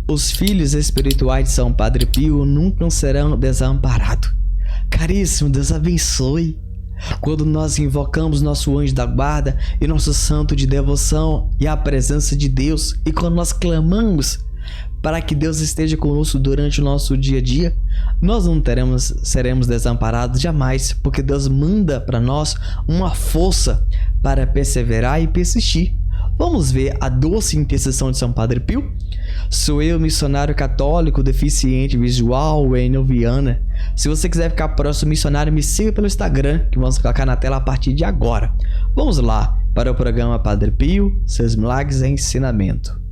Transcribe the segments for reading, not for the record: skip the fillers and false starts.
Os filhos espirituais de São Padre Pio nunca serão desamparados. Caríssimo, Deus abençoe. Quando nós invocamos nosso anjo da guarda e nosso santo de devoção e a presença de Deus, e quando nós clamamos para que Deus esteja conosco durante o nosso dia a dia, nós não seremos desamparados jamais, porque Deus manda para nós uma força para perseverar e persistir. Vamos ver a doce intercessão de São Padre Pio? Sou eu, missionário católico, deficiente visual, em Viana. Se você quiser ficar próximo missionário, me siga pelo Instagram, que vamos colocar na tela a partir de agora. Vamos lá para o programa Padre Pio, seus milagres e ensinamento.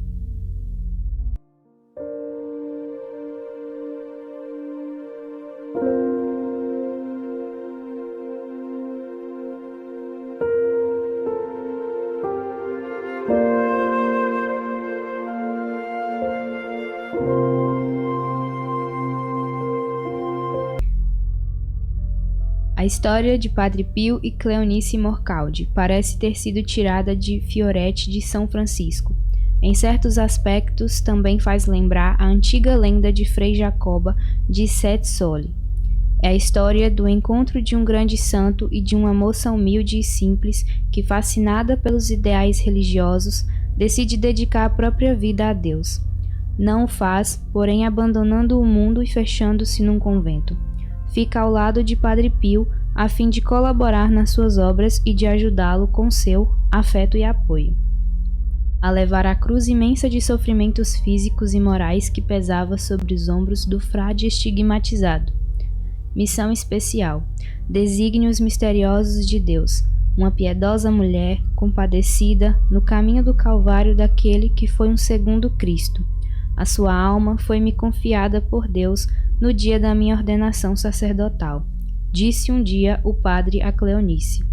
A história de Padre Pio e Cleonice Morcaldi parece ter sido tirada de Fioretti de São Francisco. Em certos aspectos, também faz lembrar a antiga lenda de Frei Jacoba de Sette Soli. É a história do encontro de um grande santo e de uma moça humilde e simples que, fascinada pelos ideais religiosos, decide dedicar a própria vida a Deus. Não o faz, porém, abandonando o mundo e fechando-se num convento. Fica ao lado de Padre Pio a fim de colaborar nas suas obras e de ajudá-lo com seu afeto e apoio. A levar a cruz imensa de sofrimentos físicos e morais que pesava sobre os ombros do frade estigmatizado. Missão especial, desígnios misteriosos de Deus, uma piedosa mulher compadecida no caminho do Calvário daquele que foi um segundo Cristo. A sua alma foi-me confiada por Deus no dia da minha ordenação sacerdotal, disse um dia o padre a Cleonice.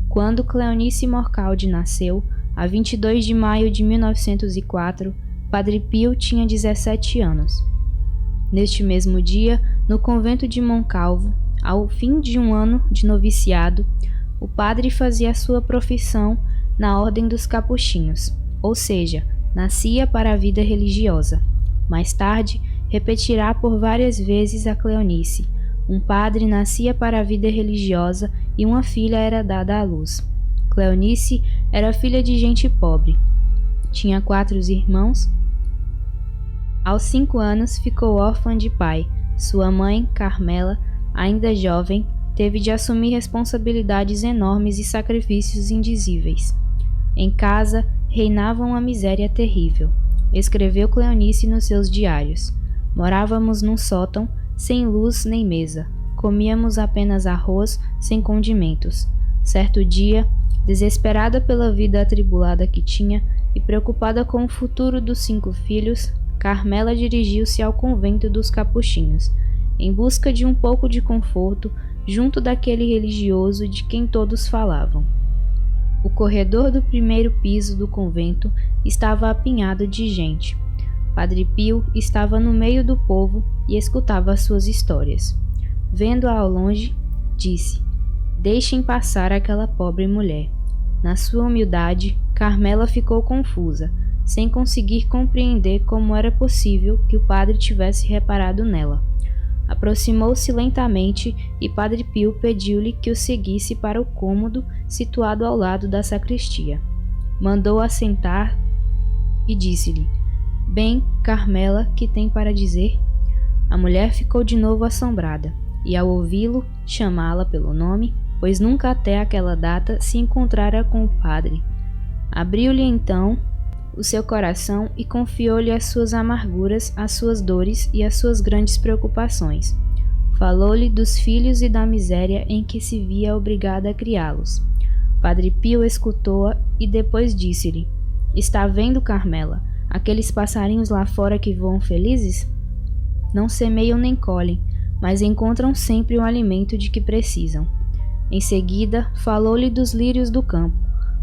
Quando Cleonice Morcaldi nasceu, a 22 de maio de 1904, Padre Pio tinha 17 anos. Neste mesmo dia, no convento de Moncalvo, ao fim de um ano de noviciado, o padre fazia sua profissão na Ordem dos Capuchinhos, ou seja, nascia para a vida religiosa. Mais tarde, repetirá por várias vezes a Cleonice. Um padre nascia para a vida religiosa e uma filha era dada à luz. Cleonice era filha de gente pobre. Tinha 4 irmãos. Aos 5 anos ficou órfã de pai. Sua mãe, Carmela, ainda jovem, teve de assumir responsabilidades enormes e sacrifícios indizíveis. Em casa, reinava uma miséria terrível. Escreveu Cleonice nos seus diários. Morávamos num sótão, sem luz nem mesa. Comíamos apenas arroz, sem condimentos. Certo dia, desesperada pela vida atribulada que tinha e preocupada com o futuro dos 5 filhos, Carmela dirigiu-se ao convento dos Capuchinhos, em busca de um pouco de conforto junto daquele religioso de quem todos falavam. O corredor do primeiro piso do convento estava apinhado de gente. Padre Pio estava no meio do povo e escutava as suas histórias. Vendo-a ao longe, disse: "Deixem passar aquela pobre mulher." Na sua humildade, Carmela ficou confusa, sem conseguir compreender como era possível que o padre tivesse reparado nela. Aproximou-se lentamente e Padre Pio pediu-lhe que o seguisse para o cômodo situado ao lado da sacristia. Mandou-a sentar e disse-lhe: "Bem, Carmela, que tem para dizer?" A mulher ficou de novo assombrada, e ao ouvi-lo chamá-la pelo nome, pois nunca até aquela data se encontrara com o padre, abriu-lhe então o seu coração e confiou-lhe as suas amarguras, as suas dores e as suas grandes preocupações. Falou-lhe dos filhos e da miséria em que se via obrigada a criá-los. Padre Pio escutou-a e depois disse-lhe: "Está vendo, Carmela, aqueles passarinhos lá fora que voam felizes? Não semeiam nem colhem, mas encontram sempre o alimento de que precisam." Em seguida, falou-lhe dos lírios do campo,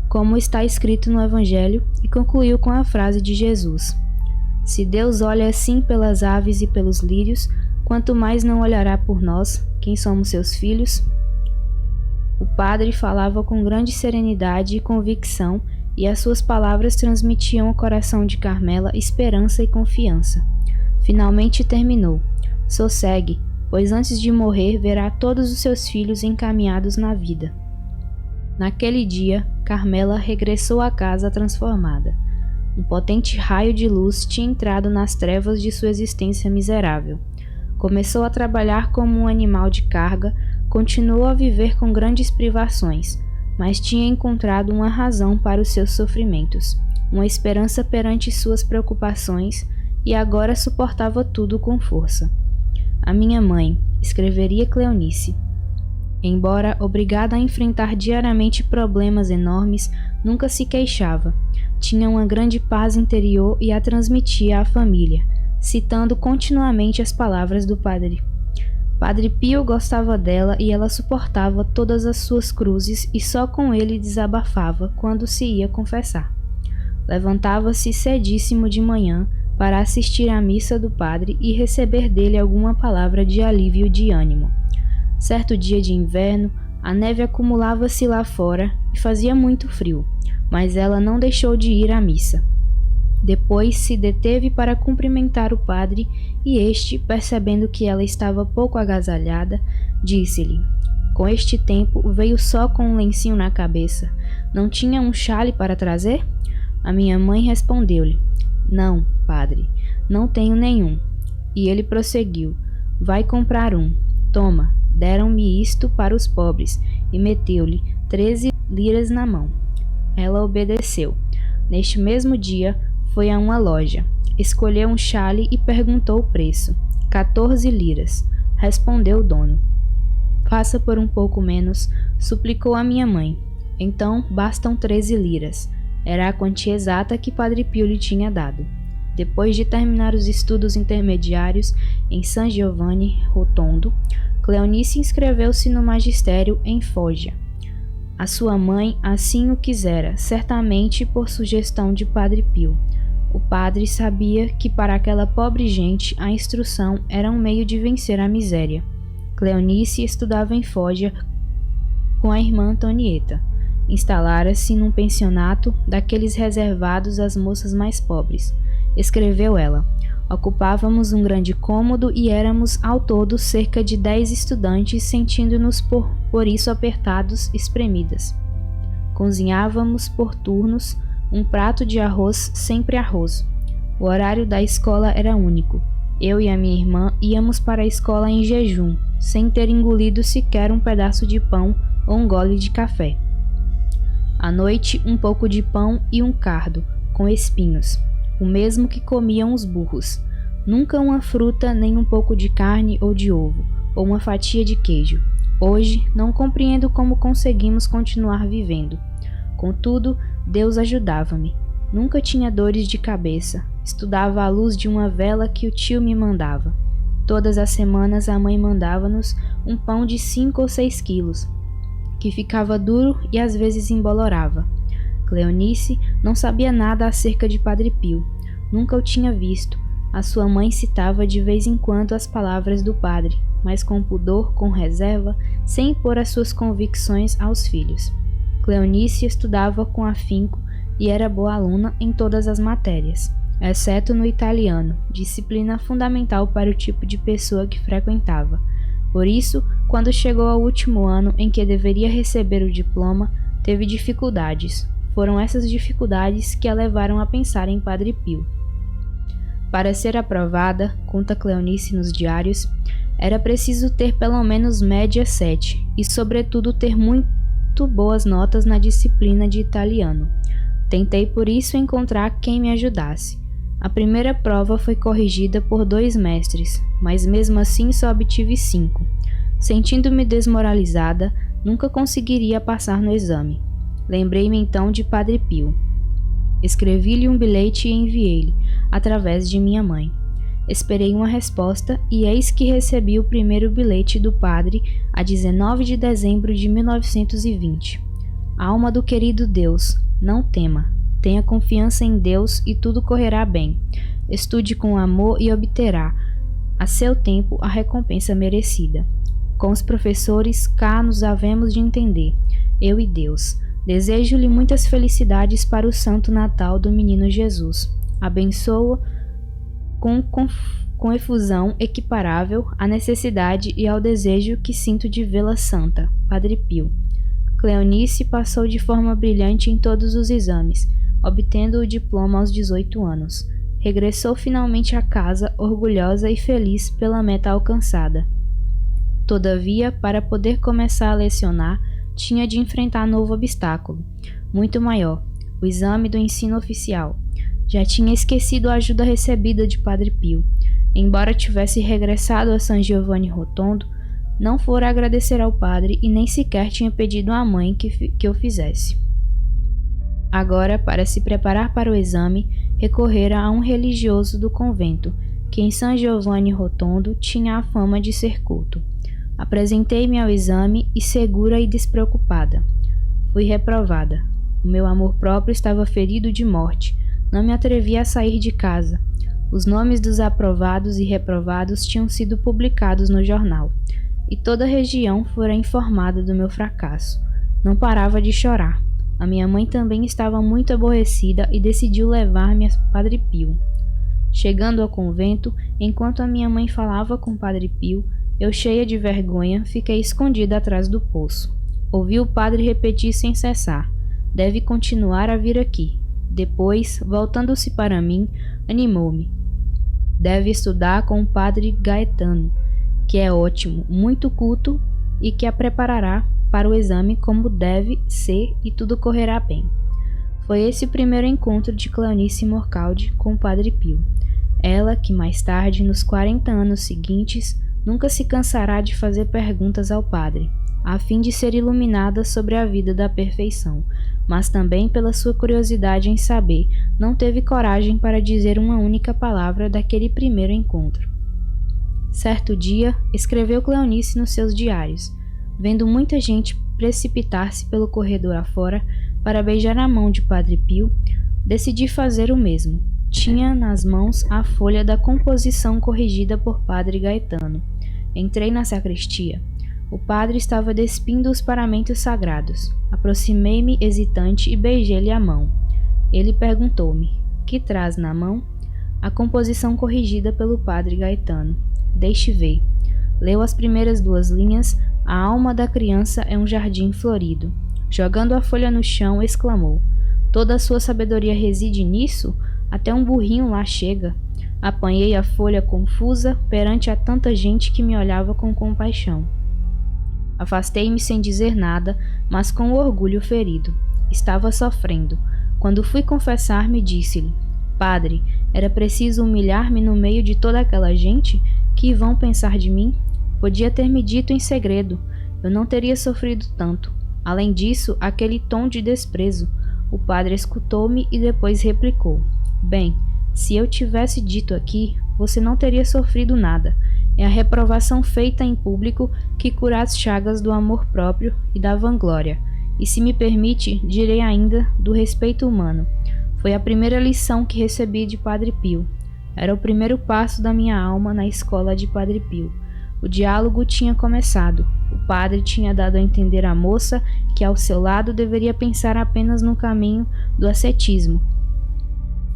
como está escrito no Evangelho, e concluiu com a frase de Jesus: "Se Deus olha assim pelas aves e pelos lírios, quanto mais não olhará por nós, quem somos seus filhos?" O padre falava com grande serenidade e convicção e as suas palavras transmitiam ao coração de Carmela esperança e confiança. Finalmente terminou. Sossegue, pois antes de morrer verá todos os seus filhos encaminhados na vida. Naquele dia, Carmela regressou à casa transformada. Um potente raio de luz tinha entrado nas trevas de sua existência miserável. Começou a trabalhar como um animal de carga, continuou a viver com grandes privações, mas tinha encontrado uma razão para os seus sofrimentos, uma esperança perante suas preocupações, e agora suportava tudo com força. A minha mãe, escreveria Cleonice, embora obrigada a enfrentar diariamente problemas enormes, nunca se queixava. Tinha uma grande paz interior e a transmitia à família, citando continuamente as palavras do padre. Padre Pio gostava dela e ela suportava todas as suas cruzes e só com ele desabafava quando se ia confessar. Levantava-se cedíssimo de manhã para assistir à missa do padre e receber dele alguma palavra de alívio e de ânimo. Certo dia de inverno, a neve acumulava-se lá fora e fazia muito frio, mas ela não deixou de ir à missa. Depois se deteve para cumprimentar o padre e este, percebendo que ela estava pouco agasalhada, disse-lhe: "Com este tempo veio só com um lencinho na cabeça. Não tinha um chale para trazer?" A minha mãe respondeu-lhe: "Não, padre, não tenho nenhum." E ele prosseguiu: "Vai comprar um. Toma, deram-me isto para os pobres", e meteu-lhe 13 liras na mão. Ela obedeceu. Neste mesmo dia, foi a uma loja, escolheu um chale e perguntou o preço. 14 liras, respondeu o dono. "Faça por um pouco menos", suplicou a minha mãe. "Então, bastam 13 liras. Era a quantia exata que Padre Pio lhe tinha dado. Depois de terminar os estudos intermediários em San Giovanni Rotondo, Cleonice inscreveu-se no magistério em Foggia. A sua mãe assim o quisera, certamente por sugestão de Padre Pio. O padre sabia que para aquela pobre gente a instrução era um meio de vencer a miséria. Cleonice estudava em Foggia com a irmã Antonieta. Instalara-se num pensionato daqueles reservados às moças mais pobres. Escreveu ela: "Ocupávamos um grande cômodo e éramos ao todo cerca de 10 estudantes, sentindo-nos por isso apertados, espremidas. Cozinhávamos por turnos, um prato de arroz, sempre arroz. O horário da escola era único. Eu e a minha irmã íamos para a escola em jejum, sem ter engolido sequer um pedaço de pão ou um gole de café. À noite, um pouco de pão e um cardo, com espinhos, o mesmo que comiam os burros. Nunca uma fruta, nem um pouco de carne ou de ovo, ou uma fatia de queijo. Hoje, não compreendo como conseguimos continuar vivendo. Contudo, Deus ajudava-me. Nunca tinha dores de cabeça. Estudava à luz de uma vela que o tio me mandava. Todas as semanas a mãe mandava-nos um pão de 5 ou 6 quilos, que ficava duro e às vezes embolorava. Cleonice não sabia nada acerca de Padre Pio. Nunca o tinha visto. A sua mãe citava de vez em quando as palavras do padre, mas com pudor, com reserva, sem impor as suas convicções aos filhos. Cleonice estudava com afinco e era boa aluna em todas as matérias, exceto no italiano, disciplina fundamental para o tipo de pessoa que frequentava. Por isso, quando chegou ao último ano em que deveria receber o diploma, teve dificuldades. Foram essas dificuldades que a levaram a pensar em Padre Pio. Para ser aprovada, conta Cleonice nos diários, era preciso ter pelo menos média 7 e, sobretudo, ter muito boas notas na disciplina de italiano. Tentei por isso encontrar quem me ajudasse. A primeira prova foi corrigida por 2 mestres, mas mesmo assim só obtive 5. Sentindo-me desmoralizada, nunca conseguiria passar no exame. Lembrei-me então de Padre Pio. Escrevi-lhe um bilhete e enviei-lhe, através de minha mãe. Esperei uma resposta e eis que recebi o primeiro bilhete do padre a 19 de dezembro de 1920. Alma do querido Deus, não tema. Tenha confiança em Deus e tudo correrá bem. Estude com amor e obterá, a seu tempo, a recompensa merecida. Com os professores, cá nos havemos de entender, eu e Deus. Desejo-lhe muitas felicidades para o Santo Natal do Menino Jesus. Abençoa com efusão equiparável à necessidade e ao desejo que sinto de vê-la santa. Padre Pio. Cleonice passou de forma brilhante em todos os exames, obtendo o diploma aos 18 anos. Regressou finalmente a casa, orgulhosa e feliz pela meta alcançada. Todavia, para poder começar a lecionar, tinha de enfrentar novo obstáculo, muito maior, o exame do ensino oficial. Já tinha esquecido a ajuda recebida de Padre Pio. Embora tivesse regressado a San Giovanni Rotondo, não fora agradecer ao padre e nem sequer tinha pedido à mãe que o fizesse. Agora, para se preparar para o exame, recorrera a um religioso do convento, que em San Giovanni Rotondo tinha a fama de ser culto. Apresentei-me ao exame e segura e despreocupada. Fui reprovada. O meu amor próprio estava ferido de morte. Não me atrevia a sair de casa. Os nomes dos aprovados e reprovados tinham sido publicados no jornal, e toda a região fora informada do meu fracasso. Não parava de chorar. A minha mãe também estava muito aborrecida e decidiu levar-me a Padre Pio. Chegando ao convento, enquanto a minha mãe falava com Padre Pio, eu, cheia de vergonha, fiquei escondida atrás do poço. Ouvi o padre repetir sem cessar: "Deve continuar a vir aqui." Depois, voltando-se para mim, animou-me: "Deve estudar com o padre Gaetano, que é ótimo, muito culto e que a preparará para o exame como deve ser e tudo correrá bem." Foi esse o primeiro encontro de Cleonice Morcaldi com o Padre Pio. Ela, que mais tarde, nos 40 anos seguintes, nunca se cansará de fazer perguntas ao padre, a fim de ser iluminada sobre a vida da perfeição, mas também pela sua curiosidade em saber, não teve coragem para dizer uma única palavra daquele primeiro encontro. Certo dia, escreveu Cleonice nos seus diários: "Vendo muita gente precipitar-se pelo corredor afora para beijar a mão de Padre Pio, decidi fazer o mesmo. Tinha nas mãos a folha da composição corrigida por Padre Gaetano. Entrei na sacristia. O padre estava despindo os paramentos sagrados. Aproximei-me hesitante e beijei-lhe a mão. Ele perguntou-me: "Que traz na mão?" "A composição corrigida pelo Padre Gaetano." "Deixe ver." Leu as primeiras 2 linhas: "A alma da criança é um jardim florido." Jogando a folha no chão, exclamou: "Toda a sua sabedoria reside nisso? Até um burrinho lá chega." Apanhei a folha confusa perante a tanta gente que me olhava com compaixão. Afastei-me sem dizer nada, mas com o orgulho ferido. Estava sofrendo. Quando fui confessar-me, disse-lhe: "Padre, era preciso humilhar-me no meio de toda aquela gente? Que vão pensar de mim? Podia ter me dito em segredo. Eu não teria sofrido tanto. Além disso, aquele tom de desprezo." O padre escutou-me e depois replicou: "Bem, se eu tivesse dito aqui, você não teria sofrido nada. É a reprovação feita em público que cura as chagas do amor próprio e da vanglória. E se me permite, direi ainda do respeito humano. Foi a primeira lição que recebi de Padre Pio. Era o primeiro passo da minha alma na escola de Padre Pio. O diálogo tinha começado. O padre tinha dado a entender à moça que ao seu lado deveria pensar apenas no caminho do ascetismo.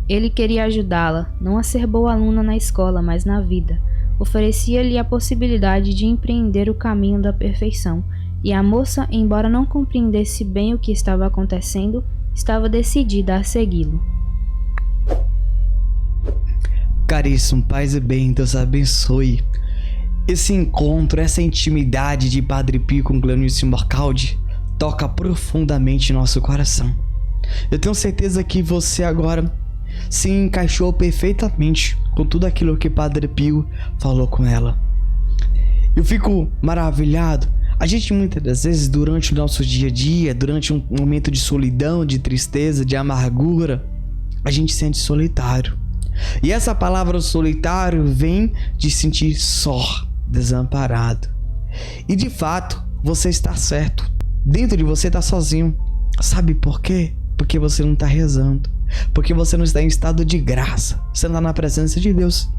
Ele queria ajudá-la, não a ser boa aluna na escola, mas na vida. Oferecia-lhe a possibilidade de empreender o caminho da perfeição, e a moça, embora não compreendesse bem o que estava acontecendo, estava decidida a segui-lo. Caríssimo, paz e bem, Deus abençoe. Esse encontro, essa intimidade de Padre Pio com Cleonice Morcaldi toca profundamente nosso coração. Eu tenho certeza que você agora se encaixou perfeitamente com tudo aquilo que Padre Pio falou com ela. Eu fico maravilhado. A gente muitas das vezes, durante o nosso dia a dia, durante um momento de solidão, de tristeza, de amargura, a gente se sente solitário. E essa palavra solitário vem de sentir só, desamparado. E de fato, você está certo. Dentro de você está sozinho. Sabe por quê? Porque você não está rezando. Porque você não está em estado de graça. Você não está na presença de Deus.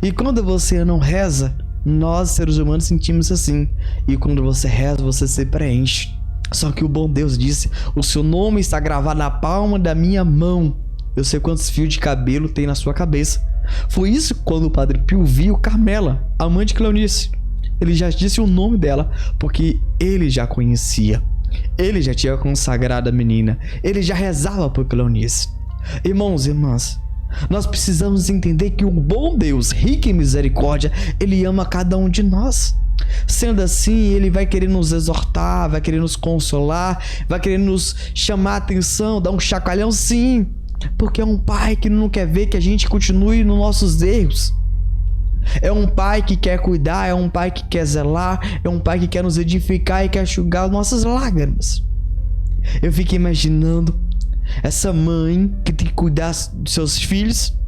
E quando você não reza, nós seres humanos sentimos assim. E quando você reza, você se preenche. Só que o bom Deus disse: o seu nome está gravado na palma da minha mão. Eu sei quantos fios de cabelo tem na sua cabeça. Foi isso quando o Padre Pio viu Carmela, a mãe de Cleonice. Ele já disse o nome dela, porque ele já conhecia. Ele já tinha consagrado a menina. Ele já rezava por Cleonice. Irmãos e irmãs, nós precisamos entender que o bom Deus, rico em misericórdia, Ele ama cada um de nós. Sendo assim, Ele vai querer nos exortar, vai querer nos consolar, vai querer nos chamar a atenção, dar um chacoalhão, sim. Porque é um pai que não quer ver que a gente continue nos nossos erros. É um pai que quer cuidar, é um pai que quer zelar, é um pai que quer nos edificar e quer enxugar nossas lágrimas. Eu fico imaginando essa mãe que tem que cuidar dos seus filhos,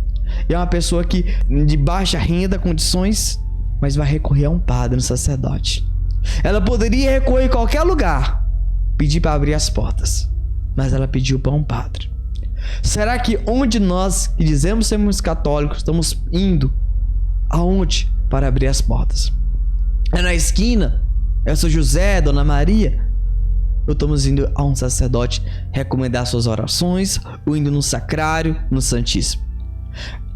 é uma pessoa que de baixa renda, condições, mas vai recorrer a um padre, um sacerdote. Ela poderia recorrer a qualquer lugar, pedir para abrir as portas, mas ela pediu para um padre. Será que onde nós que dizemos sermos católicos estamos indo? Aonde para abrir as portas? É na esquina? É o São José, Dona Maria? Ou estamos indo a um sacerdote recomendar suas orações, ou indo no sacrário, no Santíssimo?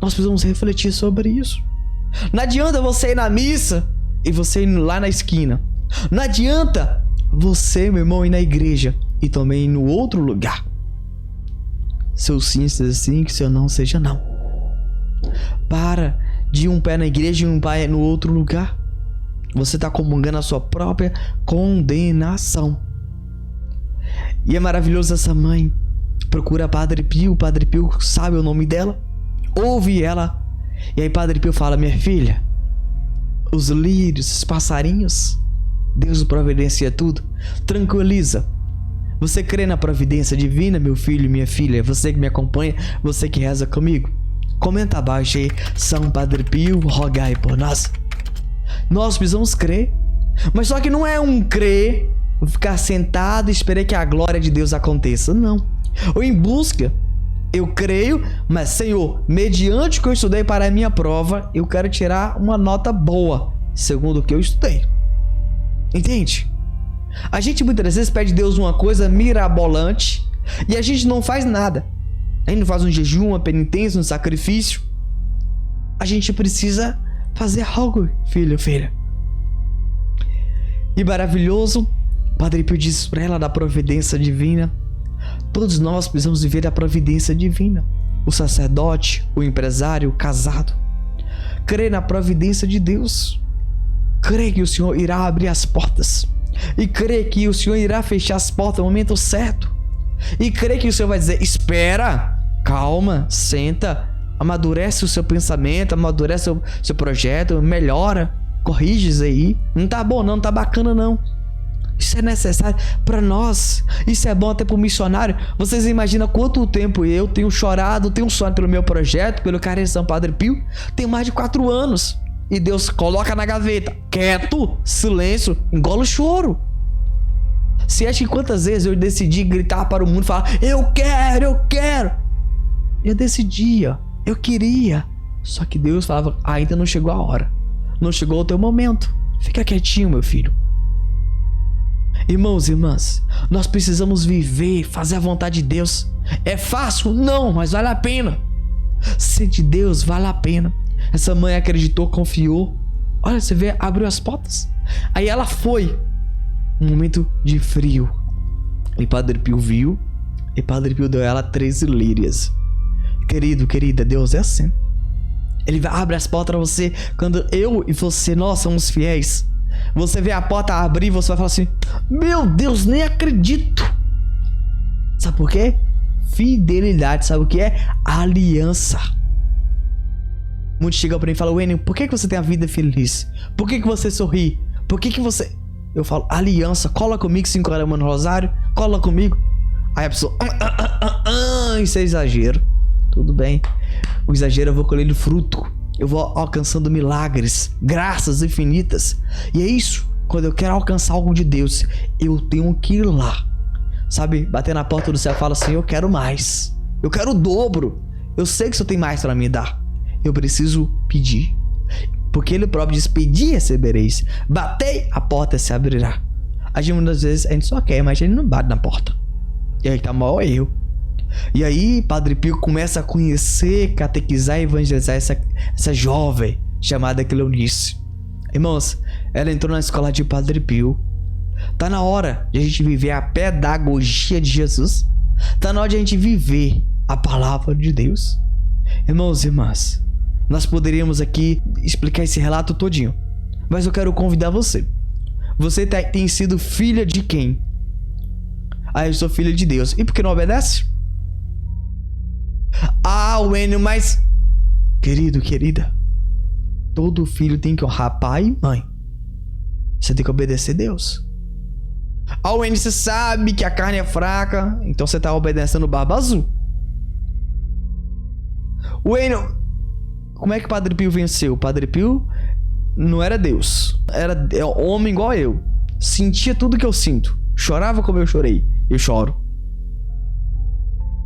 Nós precisamos refletir sobre isso. Não adianta você ir na missa e você ir lá na esquina. Não adianta você, meu irmão, ir na igreja e também ir no outro lugar. Seu sim seja sim, que seu não seja não. Para de um pé na igreja e um pé no outro lugar. Você está comungando a sua própria condenação. E é maravilhoso essa mãe. Procura Padre Pio. O Padre Pio sabe o nome dela, ouve ela. E aí Padre Pio fala: minha filha, os lírios, os passarinhos, Deus providencia tudo. Tranquiliza. Você crê na providência divina, meu filho e minha filha? Você que me acompanha, você que reza comigo, comenta abaixo aí: São Padre Pio, rogai por nós. Nós precisamos crer. Mas só que não é um crer, ficar sentado e esperar que a glória de Deus aconteça. Não. Ou em busca. Eu creio, mas Senhor, mediante o que eu estudei para a minha prova, eu quero tirar uma nota boa, segundo o que eu estudei. Entende? A gente muitas vezes pede a Deus uma coisa mirabolante e a gente não faz nada. A gente não faz um jejum, uma penitência, um sacrifício. A gente precisa fazer algo, filho, filha. E maravilhoso, Padre Pio disse para ela da providência divina. Todos nós precisamos viver da providência divina. O sacerdote, o empresário, o casado. Crê na providência de Deus. Crê que o Senhor irá abrir as portas. E crê que o Senhor irá fechar as portas no momento certo. E crê que o Senhor vai dizer: espera, calma, senta, amadurece o seu pensamento, amadurece o seu projeto, melhora, corrige isso aí. Não tá bom não, tá bacana não. Isso é necessário para nós. Isso é bom até para o missionário. Vocês imaginam quanto tempo eu tenho chorado, tenho sonhado pelo meu projeto, pelo Carreira de São Padre Pio? Tem mais de 4 anos. E Deus coloca na gaveta. Quieto, silêncio, engole o choro. Se acha que quantas vezes eu decidi gritar para o mundo e falar: eu quero, eu quero. Eu decidia, eu queria. Só que Deus falava: ainda não chegou a hora. Não chegou o teu momento. Fica quietinho, meu filho. Irmãos e irmãs, nós precisamos viver, fazer a vontade de Deus. É fácil? Não, mas vale a pena. Ser de Deus vale a pena. Essa mãe acreditou, confiou. Olha, você vê, abriu as portas. Aí ela foi. Um momento de frio. E Padre Pio viu. E Padre Pio deu a ela 13 lírias. Querido, querida, Deus é assim. Ele abre as portas para você. Quando eu e você, nós somos fiéis, você vê a porta abrir e você vai falar assim: meu Deus, nem acredito. Sabe por quê? Fidelidade. Sabe o que é? Aliança. Muitos chegam pra mim e falam: Wênio, por que você tem a vida feliz? Por que você sorri? Por que você... Eu falo: aliança. Cola comigo 5 horas no rosário. Cola comigo. Aí a pessoa: isso é exagero. Tudo bem. O exagero eu vou colhendo fruto. Eu vou alcançando milagres, graças infinitas. E é isso. Quando eu quero alcançar algo de Deus, eu tenho que ir lá. Sabe? Bater na porta do céu e falar assim: eu quero mais. Eu quero o dobro. Eu sei que o Senhor tem mais para me dar. Eu preciso pedir. Porque Ele próprio diz: pedi e recebereis. Batei, a porta se abrirá. A gente muitas vezes a gente só quer, mas a gente não bate na porta. E aí tá maior erro. E aí Padre Pio começa a conhecer, catequizar e evangelizar essa jovem chamada Cleonice. Irmãos, ela entrou na escola de Padre Pio. Tá na hora de a gente viver a pedagogia de Jesus. Tá na hora de a gente viver a palavra de Deus. Irmãos e irmãs, nós poderíamos aqui explicar esse relato todinho, mas eu quero convidar você. Você tem sido filha de quem? Ah, eu sou filha de Deus. E por que não obedece? Ah, Wênio, mas... Querido, querida, todo filho tem que honrar pai e mãe. Você tem que obedecer a Deus. Ah, Wênio, você sabe que a carne é fraca, então você tá obedecendo o Barba Azul. Wênio, como é que Padre Pio venceu? Padre Pio não era Deus. Era homem igual eu. Sentia tudo que eu sinto. Chorava como eu chorei. Eu choro.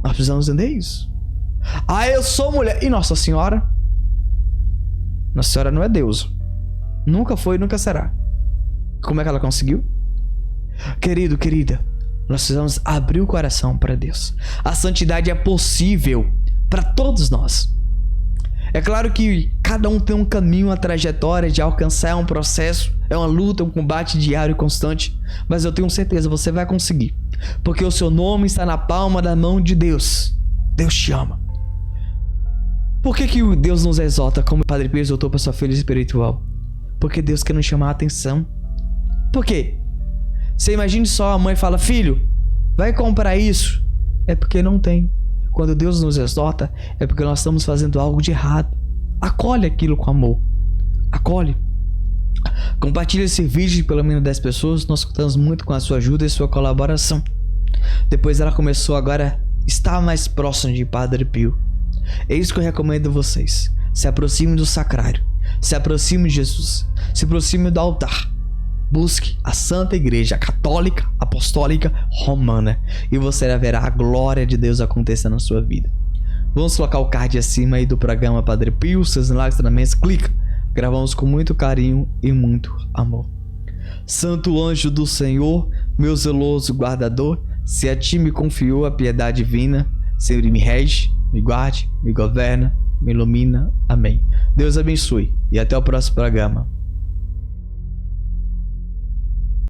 Nós precisamos entender isso. Ah, eu sou mulher. E Nossa Senhora? Nossa Senhora não é Deus. Nunca foi e nunca será. Como é que ela conseguiu? Querido, querida, nós precisamos abrir o coração para Deus. A santidade é possível para todos nós. É claro que cada um tem um caminho, uma trajetória de alcançar, um processo, é uma luta, um combate diário e constante, mas eu tenho certeza, você vai conseguir, porque o seu nome está na palma da mão de Deus. Deus te ama. Por que Deus nos exalta como o Padre Pio exaltou para sua filha espiritual? Porque Deus quer nos chamar a atenção. Por quê? Você imagine só, a mãe fala, filho, vai comprar isso. É porque não tem. Quando Deus nos exorta, é porque nós estamos fazendo algo de errado. Acolhe aquilo com amor. Acolhe. Compartilhe esse vídeo de pelo menos 10 pessoas. Nós contamos muito com a sua ajuda e sua colaboração. Depois ela começou agora a estar mais próxima de Padre Pio. É isso que eu recomendo a vocês. Se aproxime do sacrário. Se aproxime de Jesus. Se aproxime do altar. Busque a Santa Igreja Católica, Apostólica, Romana, e você verá a glória de Deus acontecer na sua vida. Vamos colocar o card acima aí do programa Padre Pio, seus milagres, treinamentos, clica. Gravamos com muito carinho e muito amor. Santo anjo do Senhor, meu zeloso guardador, se a ti me confiou a piedade divina, sempre me rege, me guarde, me governa, me ilumina. Amém. Deus abençoe e até o próximo programa.